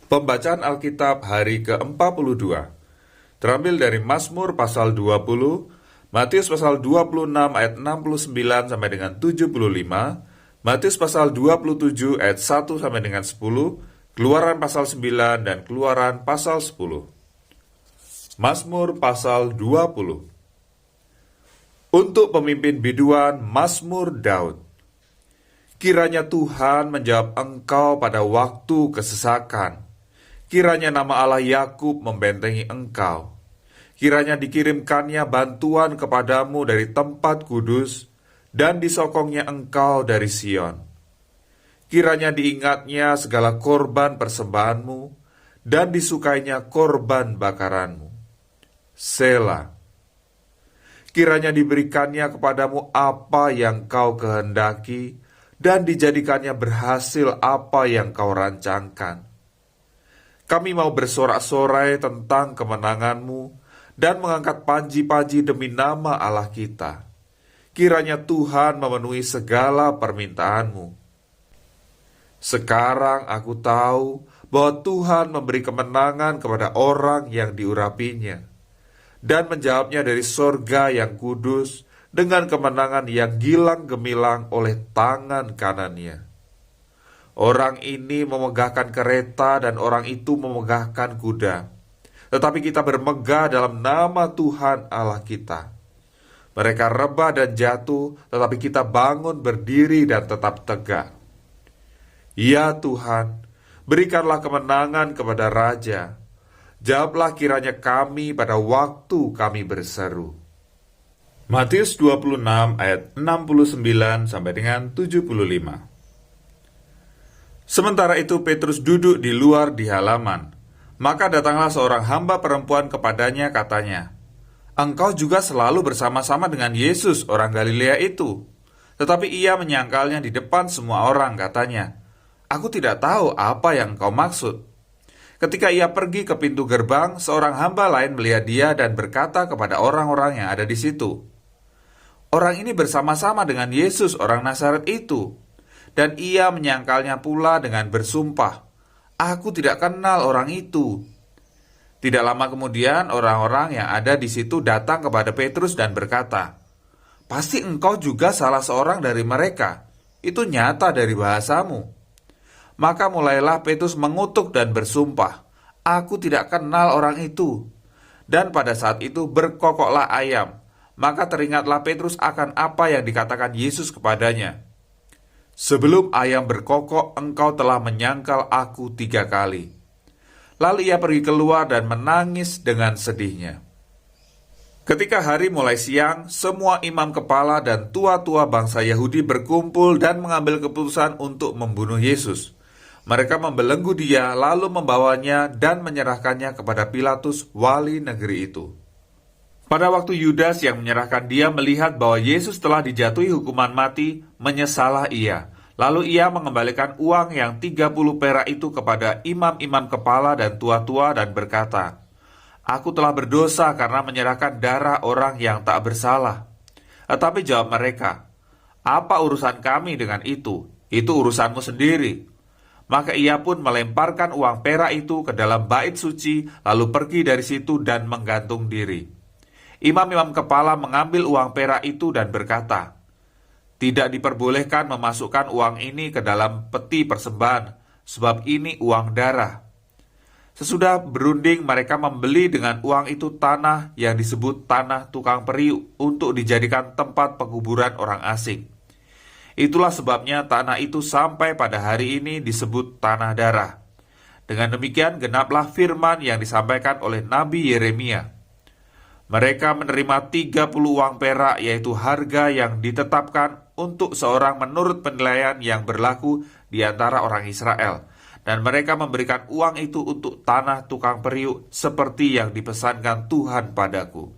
Pembacaan Alkitab hari ke-42 terambil dari Mazmur pasal 20, Matius pasal 26 ayat 69 sampai dengan 75, Matius pasal 27 ayat 1 sampai dengan 10, Keluaran pasal 9 dan Keluaran pasal 10. Mazmur pasal 20. Untuk pemimpin biduan, Mazmur Daud. Kiranya Tuhan menjawab engkau pada waktu kesesakan. Kiranya nama Allah Yakub membentengi engkau. Kiranya dikirimkannya bantuan kepadamu dari tempat kudus, dan disokongnya engkau dari Sion. Kiranya diingatnya segala korban persembahanmu, dan disukainya korban bakaranmu. Selah. Kiranya diberikannya kepadamu apa yang kau kehendaki, dan dijadikannya berhasil apa yang kau rancangkan. Kami mau bersorak-sorai tentang kemenanganmu, dan mengangkat panji-panji demi nama Allah kita. Kiranya Tuhan memenuhi segala permintaanmu. Sekarang aku tahu bahwa Tuhan memberi kemenangan kepada orang yang diurapinya, dan menjawabnya dari sorga yang kudus dengan kemenangan yang gilang gemilang oleh tangan kanannya. Orang ini memegahkan kereta dan orang itu memegahkan kuda. Tetapi kita bermegah dalam nama Tuhan Allah kita. Mereka rebah dan jatuh, tetapi kita bangun berdiri dan tetap tegak. Ya Tuhan, berikanlah kemenangan kepada Raja. Jawablah kiranya kami pada waktu kami berseru. Matius 26 ayat 69 sampai dengan 75. Sementara itu Petrus duduk di luar di halaman. Maka datanglah seorang hamba perempuan kepadanya, katanya, "Engkau juga selalu bersama-sama dengan Yesus orang Galilea itu." Tetapi ia menyangkalnya di depan semua orang, katanya, "Aku tidak tahu apa yang engkau maksud." Ketika ia pergi ke pintu gerbang, seorang hamba lain melihat dia dan berkata kepada orang-orang yang ada di situ, "Orang ini bersama-sama dengan Yesus orang Nazaret itu." Dan ia menyangkalnya pula dengan bersumpah, "Aku tidak kenal orang itu." Tidak lama kemudian orang-orang yang ada di situ datang kepada Petrus dan berkata, "Pasti engkau juga salah seorang dari mereka. Itu nyata dari bahasamu." Maka mulailah Petrus mengutuk dan bersumpah, "Aku tidak kenal orang itu." Dan pada saat itu berkokoklah ayam. Maka teringatlah Petrus akan apa yang dikatakan Yesus kepadanya, "Sebelum ayam berkokok, engkau telah menyangkal aku 3 kali." Lalu ia pergi keluar dan menangis dengan sedihnya. Ketika hari mulai siang, semua imam kepala dan tua-tua bangsa Yahudi berkumpul dan mengambil keputusan untuk membunuh Yesus. Mereka membelenggu dia, lalu membawanya dan menyerahkannya kepada Pilatus, wali negeri itu. Pada waktu Yudas yang menyerahkan dia melihat bahwa Yesus telah dijatuhi hukuman mati, menyesalah ia. Lalu ia mengembalikan uang yang 30 perak itu kepada imam-imam kepala dan tua-tua dan berkata, "Aku telah berdosa karena menyerahkan darah orang yang tak bersalah." Tetapi jawab mereka, "Apa urusan kami dengan itu? Itu urusanmu sendiri." Maka ia pun melemparkan uang perak itu ke dalam bait suci, lalu pergi dari situ dan menggantung diri. Imam-imam kepala mengambil uang perak itu dan berkata, "Tidak diperbolehkan memasukkan uang ini ke dalam peti persembahan, sebab ini uang darah." Sesudah berunding, mereka membeli dengan uang itu tanah yang disebut tanah tukang periuk untuk dijadikan tempat penguburan orang asing. Itulah sebabnya tanah itu sampai pada hari ini disebut tanah darah. Dengan demikian genaplah firman yang disampaikan oleh Nabi Yeremia. Mereka menerima 30 uang perak, yaitu harga yang ditetapkan untuk seorang menurut penilaian yang berlaku di antara orang Israel. Dan mereka memberikan uang itu untuk tanah tukang periuk seperti yang dipesankan Tuhan padaku.